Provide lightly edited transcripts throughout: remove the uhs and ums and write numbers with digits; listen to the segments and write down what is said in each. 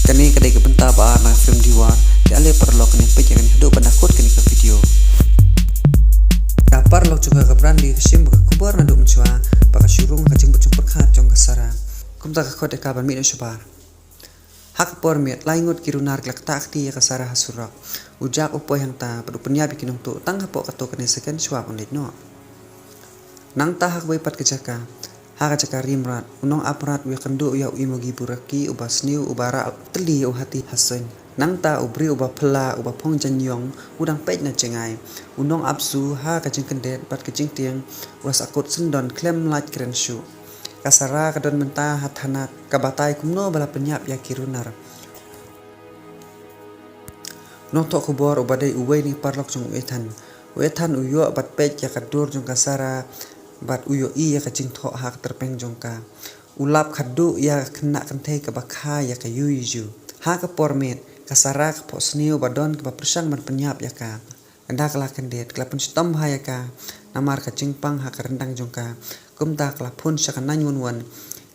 Kani kadai ke benta ba na film diwar di ale perlo kani pejangan hidup penakut kani ke video kapar lo juga ke brandi kesim ke kubar na dum chua ba ka shurung ka jing bucung perkhat jong kasara kumta ka khode ka ban mi no shabar hak por miet laingut kirunar klak takti ya kasara hasurak ujak upo yang ta padu penyabi kinung tu tang hapo kato kani seken shwa pondit no nang ta hak wai pat kejaka haka cakar rimrat unong aparat wi kendu ya imogi buraki ubas niu ubara teli u hati hasen nang ta ubri uba pela uba phong janyong udang pej na cengai unong apsu ha ka jingkendet pat ka jingtiang was akut sendon klem light kren shu kasara kadon menta hatana kabatai kumno bala penyap ya kirunar no to kubor ubadai uwei ni parlok jong wetan uyo bat pej ya kadur jong kasara bat uyo iya ka jing tho hak terpeng jongka ulap khadu ya kena kentei ka bakha ya ka yuiju ha ka pormet kasara ka posniu badon ka persang ban penyap ya ka anda kala kendet kala pun stom ha ya ka namar ka jingpang ha ka rendang jongka kumta kala pun saka nanyun wan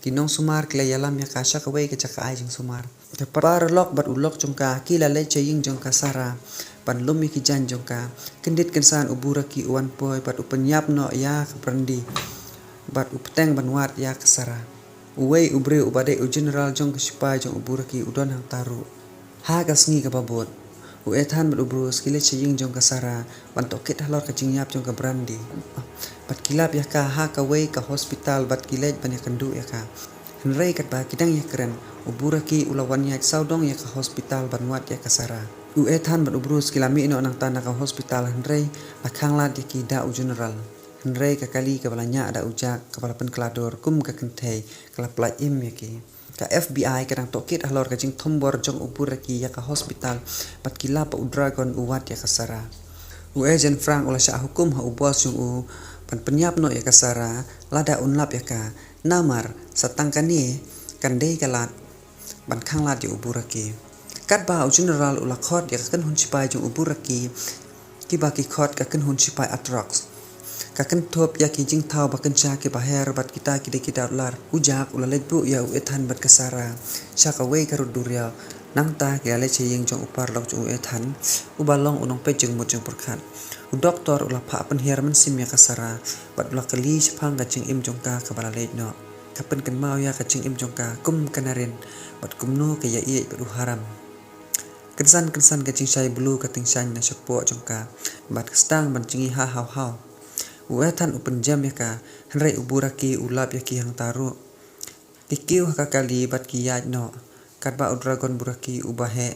kinong sumar kila yalam ya ka saka wei ka jaka ai jing sumar te par lok bat ulok jongka kila le chaying jongka sara pan lumi ki jan jongka kendit kensan ubura ki uan poi bat upenyap no ya keprandi bat upteng banwat ya kesara uwei ubre ubade u general jong kesipai jong ubura ki udon hang taru ha kasni ka babot u ethan bat ubru skile chaying jong kasara ban tokit halor ka jingyap jong ka brandi bat kilap ya ka ha ka wei ka hospital bat kilej ban ya kendu ya ka henrei kat ba kidang ya keren ubura ki ulawan ya saudong ya ka hospital banwat ya kasara u ethan bat ubrus kilami ino nang tanah ka hospital henrei lakhang lat ki da u general henrei ka kali ka balanya ada ujak kepala penklador kum ka kentei kala plai im ki ka FBI kadang tokit halor ka jing thombor jong ubur ki ya ka hospital bat kila pa u dragon uwat ya kasara u agent frank ula sya hukum ha ubos jong u pan penyap no ya kasara lada unlap ya ka namar satangkani kandei kalat ban khang lat di ubur ki kat ba general ula khot ya kan hun sipai jong uburaki ki ba ki khot ka kan hun sipai atrox ka kan thop ya ki jing thau ba kan cha ki ba her bat kita ki de kita lar ujak ula lebu ya u ethan bat kasara saka wei ka ruduria nang ta ki ale cheying jong upar lok jong ethan ubalong unong pe jeng mut jong perkhat u doktor ula pha pen her man sim ya kasara bat ula kali siphang ka jing im jong ka bala le no kapen kan mau ya ka jing im jong ka kum kanarin bat kumno ka ya i beru haram kensan kacing syai bulu kating syan na syapo jongka bat stang ban cingi ha hau uetan upen jam ya ka henrei uburaki ulap ya ki hang taru tikiu ha kali bat ki ya no kat ba dragon buraki ubahe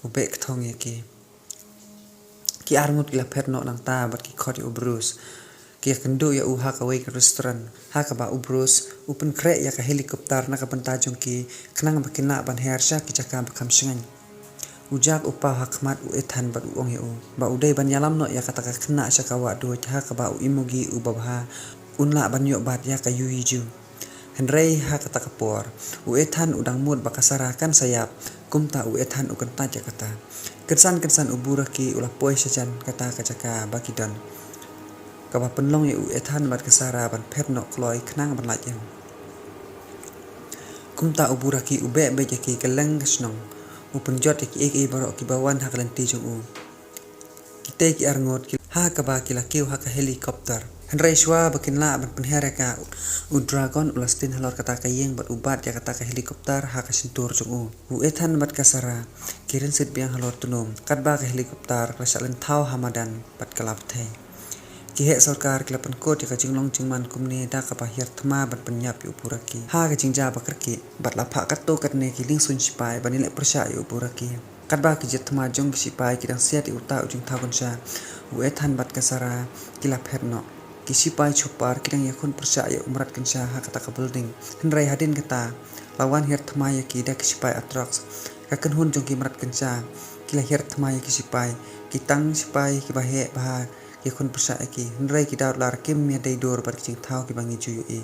ube kthong ya ki armut kila perno nang ta bat ki khot ubrus ki kendu ya uha ka wei ka restoran ha ka ba ubrus upen kre ya ka helikopter na ka banta jongki khnang bakina ban hersha ki jaka bakam singan ujak upa hakmat u ethan bat uong ya u ba udai ban yalam no ya kata ka kena syakawa do ha ka ba u imugi u babha unla ban yo bat ya ka yuiju henrei ha kata ka por u ethan udang mut bakasarakan sayap kumta u ethan u kenta ja kata kensan uburaki ulah poi sajan kata ka jaka bakidon ka ba penlong ya u ethan bat kasara ban phepno kloi knang ban lajang kumta uburaki ube be jaki keleng snong upenjot ki barok ki bawan hak lenti jong u kita ki arngot ki ha ka ba ki lakiu ha ka helikopter henrei shwa bakin la ban penhereka u dragon ulastin halor kata ka yeng bat ubat ya kata ka helikopter ha ka sintur jong u ethan bat kasara kirin sit biang halor tunum kat ba ka helikopter klasalen thau hamadan bat kalap the ki he sarkar klapan kot ya ka jinglong jingman kumne da ka bahir thma ban penyap yu puraki ha ka jingja bakarki bat la pha kat to katne ki ling sun sipai banile persya yu puraki kat ba ki jet thma jong ki sipai ki dang siat uta ujing thagon sha u ethan bat kasara kila pherno ki sipai chupar ki dang yakun persya yu umrat kan sha ha kata ka building henrai hadin kata lawan her thma ya ki da ki sipai atrox ka kan hun jong ki umrat kan sha kila her thma ya ki sipai ki tang sipai ki bahe bah ki kun persa ki henrei ki daud lar kim me dei dor bat jing thau ki bangi ju e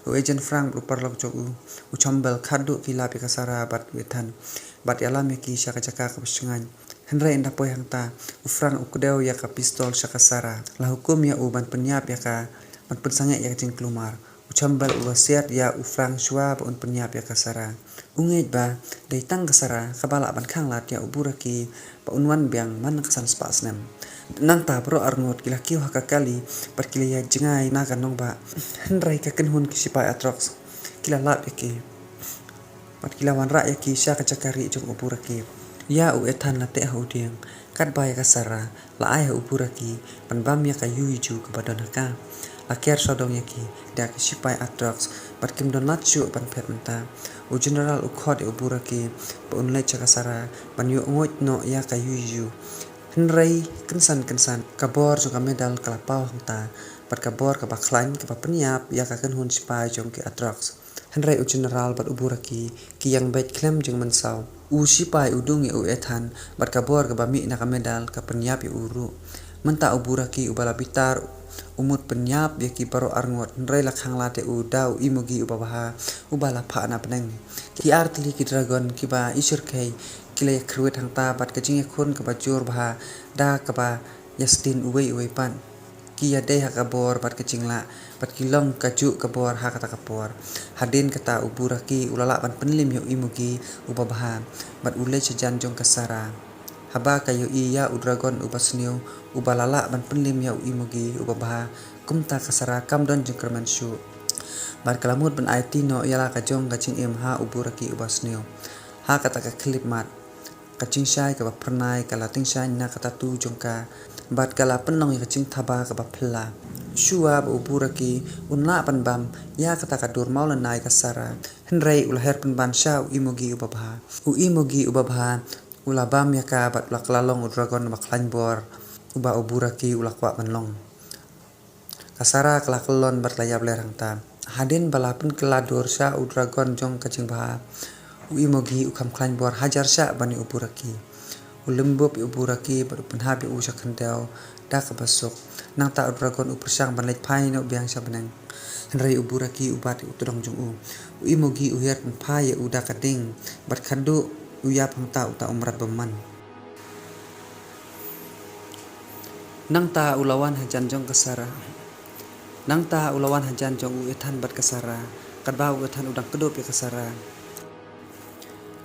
u agent frank upar lok jog u chambal khadu ki lapi kasara bat wetan bat yalam ki syaka jaka ka besengan henrei enda poi hangta u frank u kudeu ya ka pistol syaka sara la hukum ya u ban penyap ya ka ban pensange ya jing klumar Uchambal uwasiat ya ufrang shua ba un penyap ya kasara. Ungej ba dai tang kasara kabala ban khang lat ya uburaki ba unwan biang man kasan spasnem. Nang ta pro arngot kila kiu hakakali par kila ya jengai na kanong ba henrai ka kenhun kisipai atrox kila lap yaki pat kila wan ra yaki sya kacakari jong uburaki ya u ethan la te haudiang kat ba ya kasara la ai uburaki pan bam ya ka yuiju ka badon ka akhir sodong yaki da kisipai atrox pat kim don lachu pan phet menta u general u khot uburaki pa unle chakasara pan yu ngot no ya ka yuiju henrai kensan kabor jong medal kalapau hangta pat kabor ka baklain ka penyap ya ka kenhun sipai jong ki atrox henrai u general bat uburaki ki yang bait klem jong mansau u sipai udungi u ethan bat kabor ka bami na ka medal ka penyap yu uru menta uburaki ubala bitar umut penyap ya ki baro arngot henrai lakhang late u dau imugi ubabaha ubala pha na peneng ki artli ki dragon ki ba isur kai kila kruet hangta bat kajing khun ka bajur bah da ka ba yastin uwei pan ki ya dei hakabor bat kajing la bat kilong kaju kabor ha kata kapor hadin kata uburaki ulala ban penlim yo imugi ubabah bat ule sejan jong kasara haba kayo iya u dragon ubasnio ubalala ban penlim yo imugi ubabah kumta kasara kamdon jong kermanshu bat kalamut ban IT no yala kajong kajing ha uburaki ubasnio ha kata ka klip mat kacing syai ka pernai kala ting syai na kata tu jongka bat kala penong ya kacing thaba ka phla shua ba uburaki unla pan bam ya kata ka dur maula nai kasara henrei ulher pan ban sha imugi ubabha ula bam ya ka bat laklalong dragon baklain bor uba uburaki ulakwa manlong kasara kelaklon bat layap lerang ta hadin balapen keladur sha dragon jong kacing bah uimogi ukam klain bor hajar sya bani uburaki ulembop uburaki baru penhabi usak hendau da ka basuk nang ta dragon upersang ban leit pai no biang sya benang henrai uburaki ubat utudong jong uimogi uher pai uda kading bat khadu uya pangta uta umrat beman nang ta ulawan hajan jong kasara nang ta ulawan hajan jong ethan bat kasara kadba ethan udang kedop ya kasara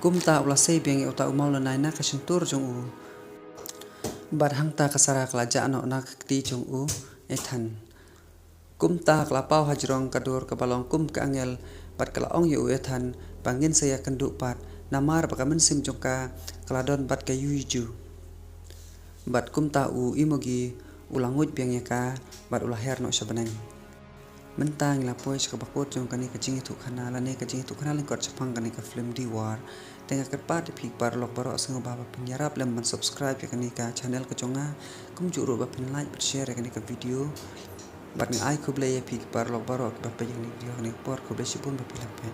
kumta ulah sei biang uta umal na na ka sintur jong bat hangta kasara kalaja no na kti jong ethan kumta klapau hajrong kadur kabalong kum ka angel bat kalaong yu ethan bangin saya kenduk pat namar bakamen sim jongka kaladon bat ka yuiju bat kumta imogi ulanguj biang ka bat ulah her no sabeneng mentang lapoi sekabakot jong kani kajing itu khana lane kajing itu khana lengkot sepang kani ka film di war tengah kerpat pik bar lok baro sengo baba penyarap lem subscribe ya kani ka channel ka jonga kum juro ba pen like share ya kani ka video bat ni ai kuble ya pik bar lok baro ba pe yang ni video kani por kuble sipun ba pilam pe